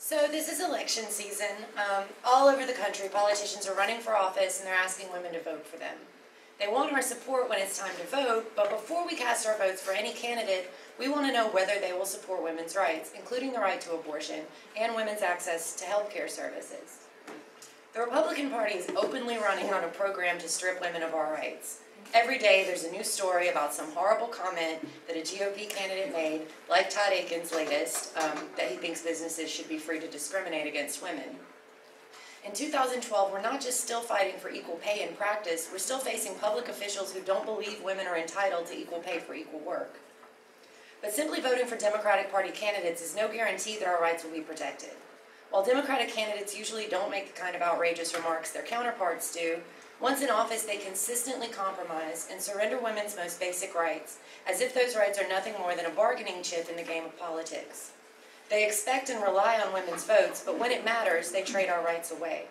So this is election season. All over the country, politicians are running for office and they're asking women to vote for them. They want our support when it's time to vote, but before we cast our votes for any candidate, we want to know whether they will support women's rights, including the right to abortion and women's access to health care services. The Republican Party is openly running on a program to strip women of our rights. Every day there's a new story about some horrible comment that a GOP candidate made, like Todd Aiken's latest, that he thinks businesses should be free to discriminate against women. In 2012, we're not just still fighting for equal pay in practice, we're still facing public officials who don't believe women are entitled to equal pay for equal work. But simply voting for Democratic Party candidates is no guarantee that our rights will be protected. While Democratic candidates usually don't make the kind of outrageous remarks their counterparts do, once in office they consistently compromise and surrender women's most basic rights, as if those rights are nothing more than a bargaining chip in the game of politics. They expect and rely on women's votes, but when it matters, they trade our rights away.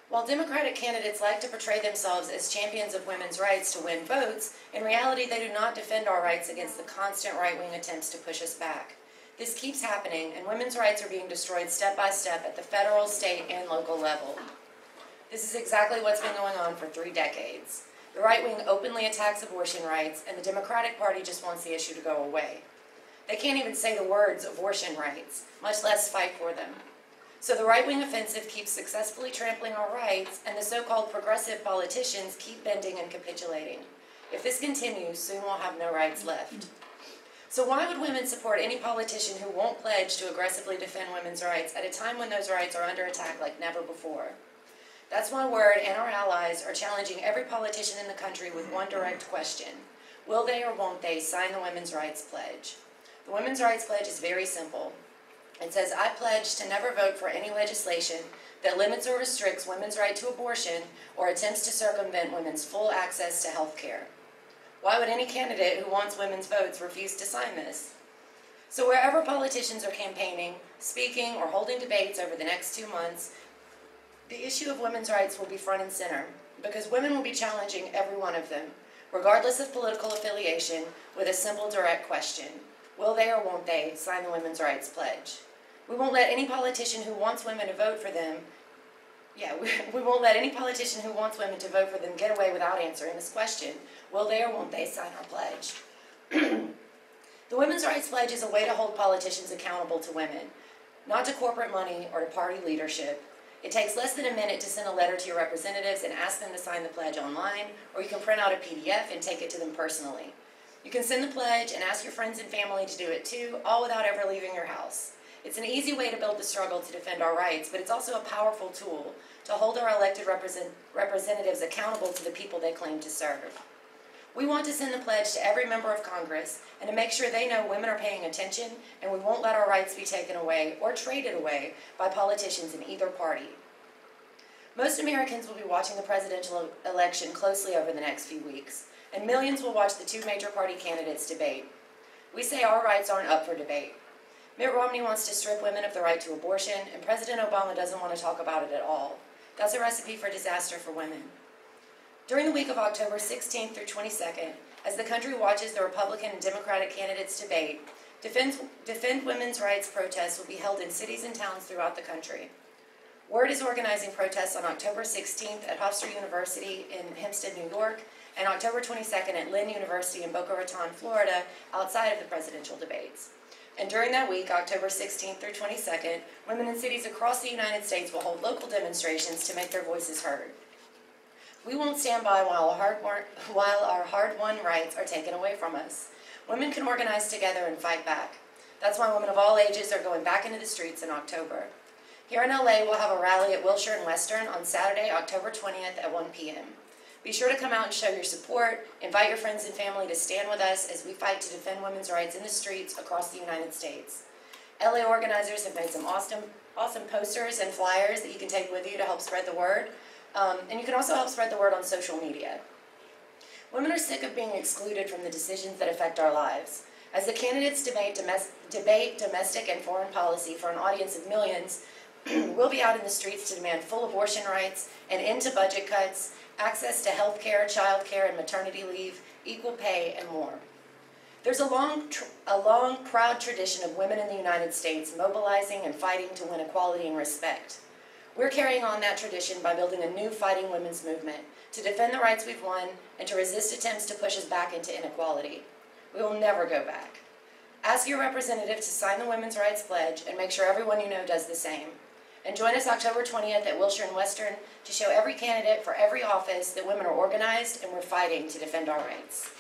While Democratic candidates like to portray themselves as champions of women's rights to win votes, in reality they do not defend our rights against the constant right-wing attempts to push us back. This keeps happening, and women's rights are being destroyed step by step at the federal, state, and local level. This is exactly what's been going on for 3 decades. The right wing openly attacks abortion rights, and the Democratic Party just wants the issue to go away. They can't even say the words abortion rights, much less fight for them. So the right-wing offensive keeps successfully trampling our rights, and the so-called progressive politicians keep bending and capitulating. If this continues, soon we'll have no rights left. So why would women support any politician who won't pledge to aggressively defend women's rights at a time when those rights are under attack like never before? That's why Word and our allies are challenging every politician in the country with one direct question. Will they or won't they sign the Women's Rights Pledge? The Women's Rights Pledge is very simple. It says, I pledge to never vote for any legislation that limits or restricts women's right to abortion or attempts to circumvent women's full access to health care. Why would any candidate who wants women's votes refuse to sign this? So wherever politicians are campaigning, speaking, or holding debates over the next 2 months, the issue of women's rights will be front and center, because women will be challenging every one of them, regardless of political affiliation, with a simple, direct question. Will they or won't they sign the Women's Rights Pledge? We won't let any politician who wants women to vote for them, we won't let any politician who wants women to vote for them get away without answering this question. Will they or won't they sign our pledge? The Women's Rights Pledge is a way to hold politicians accountable to women, not to corporate money or to party leadership. It takes less than a minute to send a letter to your representatives and ask them to sign the pledge online, or you can print out a PDF and take it to them personally. You can send the pledge and ask your friends and family to do it too, all without ever leaving your house. It's an easy way to build the struggle to defend our rights, but it's also a powerful tool to hold our elected representatives accountable to the people they claim to serve. We want to send the pledge to every member of Congress and to make sure they know women are paying attention, and we won't let our rights be taken away or traded away by politicians in either party. Most Americans will be watching the presidential election closely over the next few weeks, and millions will watch the 2 major party candidates debate. We say our rights aren't up for debate. Mitt Romney wants to strip women of the right to abortion, and President Obama doesn't want to talk about it at all. That's a recipe for disaster for women. During the week of October 16th through 22nd, as the country watches the Republican and Democratic candidates debate, Defend Women's Rights protests will be held in cities and towns throughout the country. Word is organizing protests on October 16th at Hofstra University in Hempstead, New York, and October 22nd at Lynn University in Boca Raton, Florida, outside of the presidential debates. And during that week, October 16th through 22nd, women in cities across the United States will hold local demonstrations to make their voices heard. We won't stand by while our hard-won rights are taken away from us. Women can organize together and fight back. That's why women of all ages are going back into the streets in October. Here in LA, we'll have a rally at Wilshire and Western on Saturday, October 20th at 1 p.m. Be sure to come out and show your support. Invite your friends and family to stand with us as we fight to defend women's rights in the streets across the United States. LA organizers have made some awesome posters and flyers that you can take with you to help spread the word. And you can also help spread the word on social media. Women are sick of being excluded from the decisions that affect our lives. As the candidates debate domestic and foreign policy for an audience of millions, we'll be out in the streets to demand full abortion rights, an end to budget cuts, access to health care, child care, and maternity leave, equal pay, and more. There's a long, proud tradition of women in the United States mobilizing and fighting to win equality and respect. We're carrying on that tradition by building a new fighting women's movement to defend the rights we've won and to resist attempts to push us back into inequality. We will never go back. Ask your representative to sign the Women's Rights Pledge and make sure everyone you know does the same. And join us October 20th at Wilshire and Western to show every candidate for every office that women are organized and we're fighting to defend our rights.